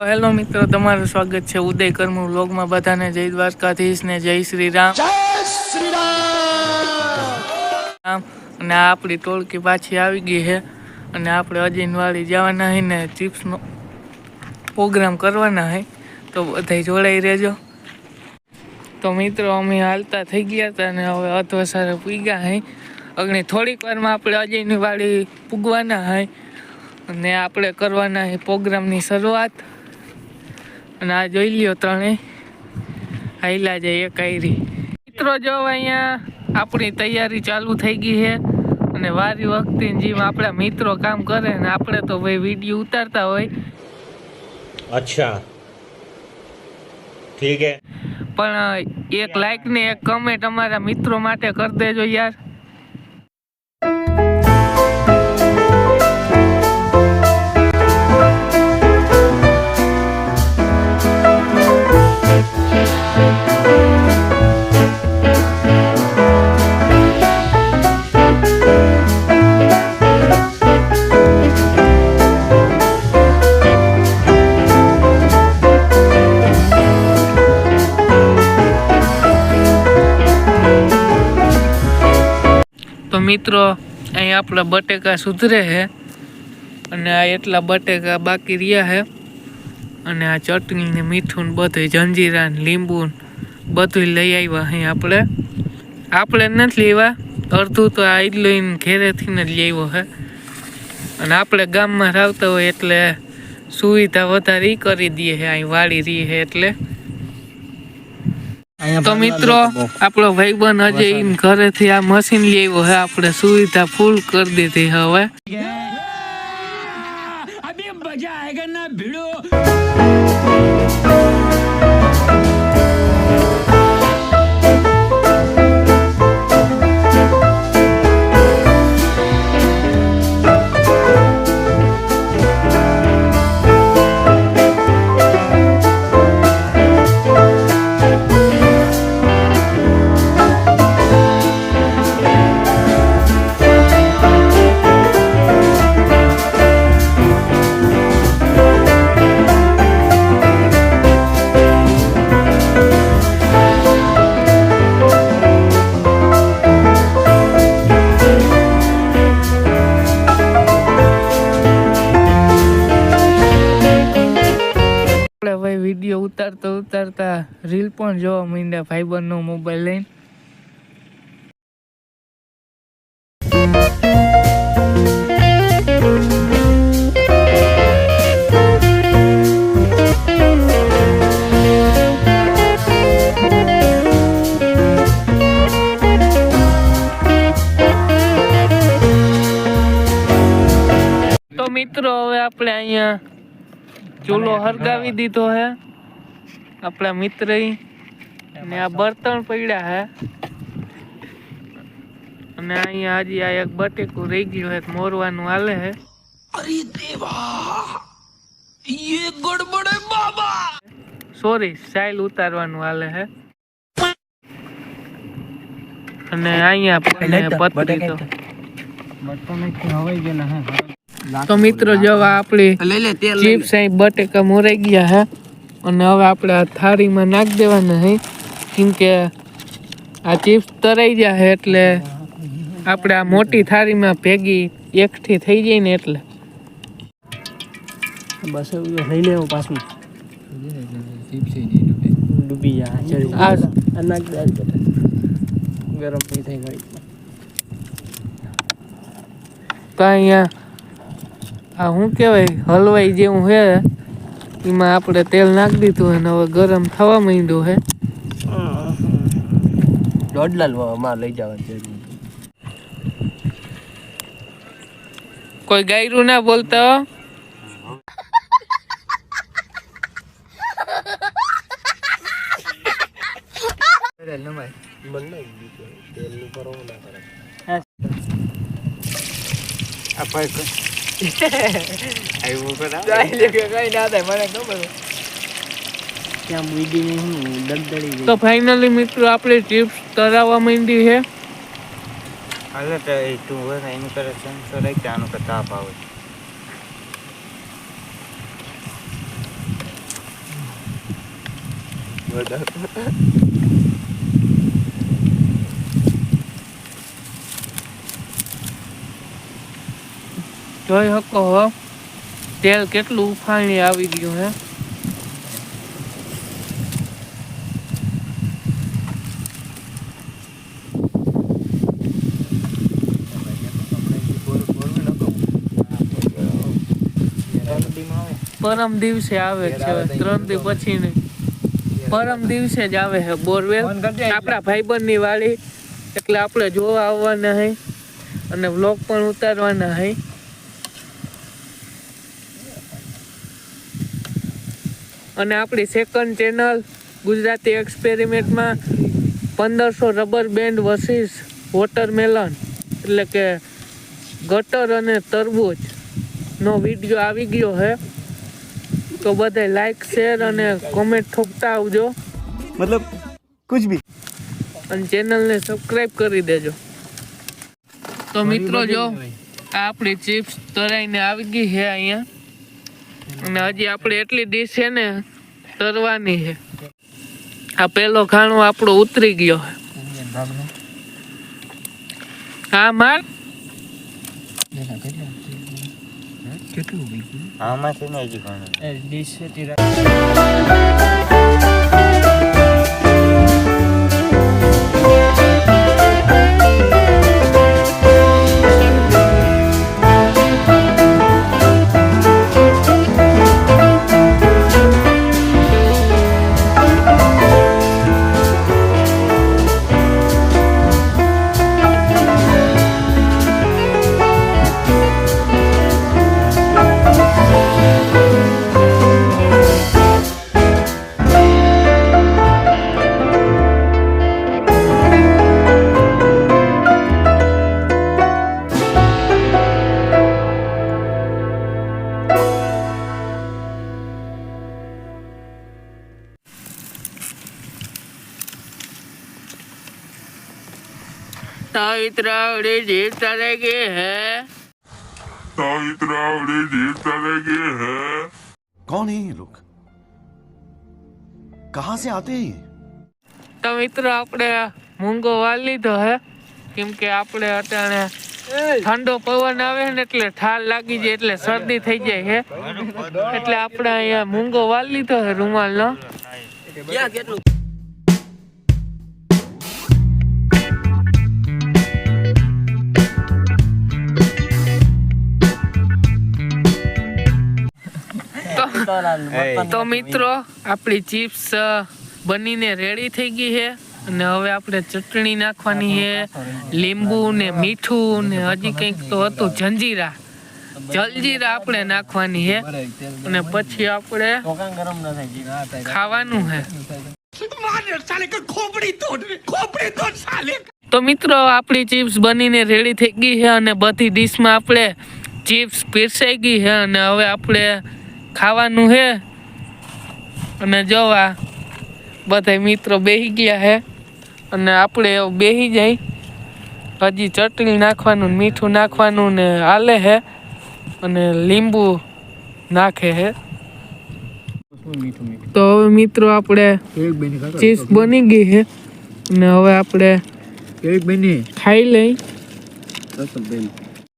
Hello મિત્રો, તમારું સ્વાગત છે ઉદય કર્મ વ્લોગમાં. બધાને જય દ્વારકાધીશ ને જય શ્રી રામ. જય શ્રી રામ. અને આપણી ટોળકી પાછી આવી ગઈ છે અને આપણે અજીનવાડી જવાના છે ને ચિપ્સનો પ્રોગ્રામ કરવાના છે, તો બધા જોડાઈ રહેજો. તો મિત્રો અમે હાલતા થઈ ગયા હતા અને હવે અધવસારે પૂગ્યા છે. અગણી થોડીક વારમાં આપણે અજીનવાડી પૂગવાના છે અને આપણે કરવાના છે પ્રોગ્રામની શરૂઆત. અને આ જોઈ લ્યો ત્રણે હાઈલા જાય એક આયરી. મિત્રો જો અહીંયા આપણી તૈયારી ચાલુ થઈ ગઈ છે અને વારી વખતે જેમ આપણા મિત્રો કામ કરે ને આપણે તો ભાઈ વિડીયો ઉતારતા હોય. અચ્છા ઠીક હે. પણ એક લાઈક ને એક કમેન્ટ અમારા મિત્રો માટે કરી દેજો યાર. તો મિત્રો અહીં આપણા બટેકા સુધરે છે અને આ એટલા બટેકા બાકી રહ્યા છે અને આ ચટણી ને મીઠું ને બધું જંજીરા ને લીંબુ બધું લઈ આવ્યા અહીં આપણે નથી લેવા, અડધું તો આ લઈને ઘેરેથી જ લઈ આવ્યો છે. અને આપણે ગામમાં આવતા હોય એટલે સુવિધા વધારે કરી દઈએ છે, અહીં વાડી રહી છે એટલે. તો મિત્રો આપણો ભાઈબંધ અજય ઘરેથી આ મશીન લઈ આવ્યો છે, આપણે સુવિધા ફૂલ કરી દીધી હવે. વિડીયો ઉતારતા રીલ પણ જોવા માંડ્યા ભાઈબંધનો મોબાઈલ લઈને. તો મિત્રો હવે આપણે અહીંયા ચૂલો હરગાવી દીધો હે આપણા મિત્ર ને આ બર્તન પડ્યા હે અને અહીંયા હજી આ એક બટેકું રહી ગયું હે, મોરવાનું હાલે હે. અરે દેવા યે ગડબડ હે બાબા, સોરી સાઈલ ઉતારવાનું હાલે હે. અને અહીંયા પતરી તો તો મિત્રો જો આપણી ચિપ્સ અહીં બટેકા મોરાઈ ગયા હે અને હવે આપણે આ થાળીમાં નાખી દેવાના છે, કેમ કે આ ચિપ્સ તરાઈ ગયા છે એટલે આપણે આ મોટી થાળીમાં ભેગી એકઠી થઈ જાય ને એટલે. બસ લઈ લેવું પાછું ડૂબી જાય ગરમ થઈ ગઈ. તો અહીંયા આ શું કહેવાય હલવાઈ જેવું છે, એમાં આપણે તેલ નાખી દીધું અને હવે ગરમ થવા માંડ્યું છે. દોડલામાં લઈ જવા કોઈ ગાયરું ના બોલતા. તો ફાઇનલી મિત્રો આપણે ચિપ્સ તરાવવા માંડી છે. હાલે તો તું હોય ને એનું કરે સંસો રહી કે આનું તાપ આવે. જોઈ શકો હો તેલ કેટલું ઉફાણી આવી ગયું હે. પરમ દિવસે આવે છે 3 દી પછી નહીં, પરમ દિવસે જ આવે છે બોરવેલ આપણા ભાઈબંધની વાડી, એટલે આપણે જોવા આવવાના હે અને વ્લોગ પણ ઉતારવાના હે. અને આપણી સેકન્ડ ચેનલ ગુજરાતી એક્સપેરિમેન્ટમાં 1500 રબર બેન્ડ વર્સિસ વોટરમેલન એટલે કે ગટર અને તરબૂચ નો વિડીયો આવી ગયો હે. તો બધાય લાઈક શેર અને કોમેન્ટ ઠોકતા આવજો, मतलब कुछ भी. અને ચેનલને સબસ્ક્રાઇબ કરી દેજો. તો મિત્રો જો આ આપણી ચિપ્સ તરાઈને આવી ગઈ છે અહીંયા, અને હજી આપણે એટલી ડીશ છે ને તરવાની છે. આ પેલો ખાણો આપણો ઉતરી ગયો છે. હા માર આમાં છે ને હજી ઘણું. तावित्रावड़ी जीप चलेगी है, तावित्रावड़ी जीप चलेगी है। कौन है ये लोग, कहाँ से आते हैं ये? तो मित्रों આપણે મૂંગો વાળી લીધો હે, કેમ કે આપણે અત્યારે ઠંડો પવન આવે ને એટલે ઠાર લાગી જાય એટલે શરદી થઈ જાય છે, એટલે આપણે અહીંયા મૂંગો વાળી લીધો હે રૂમાલનો. ક્યાં કેટલું તો મિત્રો આપણી ચિપ્સ બનીને રેડી થઈ ગઈ છે, અને હવે આપણે ચટણી નાખવાની છે, લીંબુ ને મીઠું ને હજી કંઈક તો હતું જંજીરા, જલજીરા આપણે નાખવાની છે, અને પછી આપણે ખાવાનું છે. તો મિત્રો આપણી ચિપ્સ બનીને રેડી થઈ ગઈ છે, અને બધી ડીશમાં આપણે ચિપ્સ પીરસાઈ ગઈ છે, અને હવે આપણે ખાવાનું છે. અને જો આ બધા મિત્રો બેસી ગયા છે, અને આપણે બેસી જાય, હજી ચટણી નાખવાનું મીઠું નાખવાનું ને હાલે છે, અને લીંબુ નાખે છે. તો હવે મિત્રો આપણે ચીઝ બની ગઈ છે, અને હવે આપણે ખાઈ લઈ.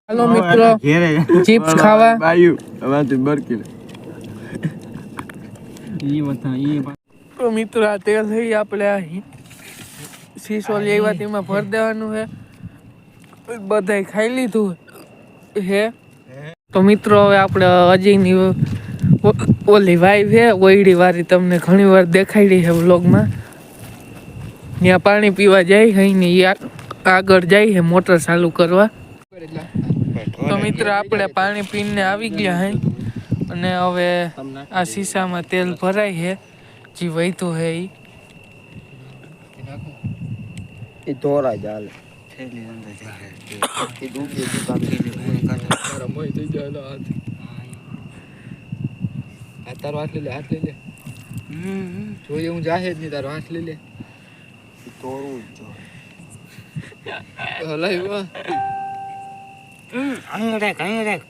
હાલો મિત્રો ચિપ્સ ખાવા. તો મિત્રો આ તેલ થઈ આપણે આ શીશો લેવા તેમાં ભરી દેવાનું છે. બધાય ખાઈ લીધું છે. તો મિત્રો હવે આપણે અજયની ઓલી વાઈફ છે ઓયડી વાળી, તમને ઘણી વાર દેખાડી છે વ્લોગમાં. ત્યાં પાણી પીવા જાય છે ને એ આગળ જાય છે મોટર ચાલુ કરવા. તો મિત્રો આપણે પાણી પીને આવી ગયા છે, અને હવે આ શીશામાં તેલ ભરાય છે, જે વહેતું છે એ ધોરા ચાલે. તારો હાથ લઈ લે, હાથ લઈ લે. જોઈએ હું જાહે જ નહીં, તારો હાથ લઈ લે. તોડવું જ હલાય અહીં રાખ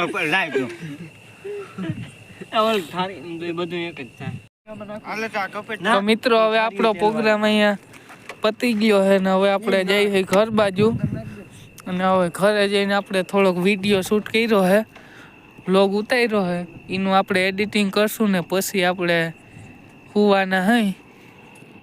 ઉપર લાઈટ બધું એક જ થાય. હાલે તો આ કપેટ તો મિત્રો હવે આપણો પ્રોગ્રામ અહીંયા પતી ગયો છે ને હવે આપણે જઈએ છીએ ઘર બાજુ અને હવે ઘરે જઈને આપણે થોડોક વિડીયો શૂટ કર્યો છે વ્લોગ ઉતાર્યો છે એનું આપણે એડિટિંગ કરશું ને પછી આપણે સુવાના હઈ